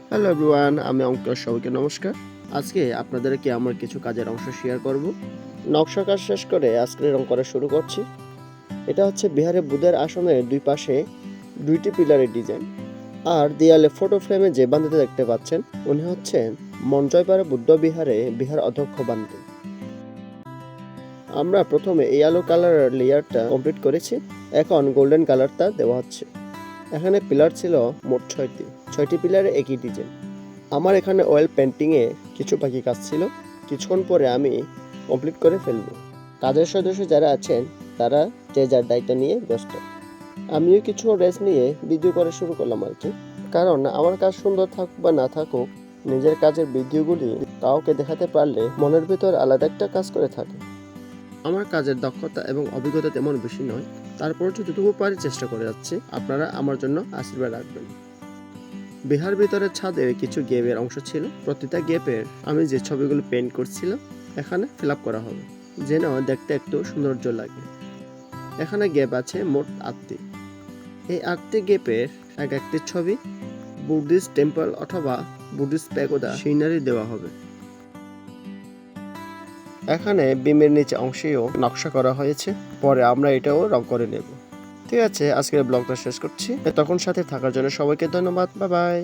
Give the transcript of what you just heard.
Hello everyone, আমি অঙ্কুশ, সবাইকে নমস্কার। আজকে আপনাদেরকে আমার কিছু কাজের অংশ শেয়ার করব। নকশা কাজ শেষ করে আজকে রং করা শুরু করছি। এটা হচ্ছে বিহারে বুধের আসনের দুই পাশে দুইটি পিলারের ডিজাইন। আর দেয়ালে ফটো ফ্রেমে যে বান্ধবী দেখতে পাচ্ছেন উনি হচ্ছেন মঞ্জয়পাড়া বুদ্ধ বিহারে বিহার অধ্যক্ষ বান্ধবী। আমরা প্রথমে এই আলো কালারের লেয়ারটা কমপ্লিট করেছি, এখন গোল্ডেন কালারটা দেওয়া হচ্ছে। এখানে পিলার ছিল মোট 6টি পিলারে একই ডিজাইন। আমার এখানে অয়েল পেন্টিংয়ে কিছু বাকি কাজ ছিল, কিছুক্ষণ পরে আমি কমপ্লিট করে ফেলব। কাজের সদস্য যারা আছেন তারা যে যার দায়িত্ব নিয়ে ব্যস্ত। আমিও কিছু রেস্ট নিয়ে ভিডিও করা শুরু করলাম আর কি, কারণ আমার কাজ সুন্দর থাকুক বা না থাকুক, নিজের কাজের ভিডিওগুলি কাউকে দেখাতে পারলে মনের ভিতর আলাদা একটা কাজ করে থাকে। আমার কাজের দক্ষতা এবং অভিজ্ঞতা তেমন বেশি নয়, তারপর যতটুকু পারি চেষ্টা করে যাচ্ছি। আপনারা আমার জন্য আশীর্বাদ রাখবেন। বিহার ভিতরের ছাদে কিছু গেপের অংশ ছিল, প্রতিটা গেপের আমি যে ছবিগুলো পেইন্ট করছিলাম এখানে ফিল আপ করা হবে, যেন দেখতে একটু সৌন্দর্য লাগে। এখানে গেপ আছে মোট 8টি। এই 8টি গেপের এক একটি ছবি বুদ্ধিস্ট টেম্পল অথবা বুদ্ধিস্ট প্যাগোডা সিনারি দেওয়া হবে। এখানে বিমের নিচে অংশেও নকশা করা হয়েছে, পরে আমরা এটাও রং করে নেব। ঠিক আছে, আজকের ব্লগটা শেষ করছি। তখন সাথে থাকার জন্য সবাইকে ধন্যবাদ। Bye bye.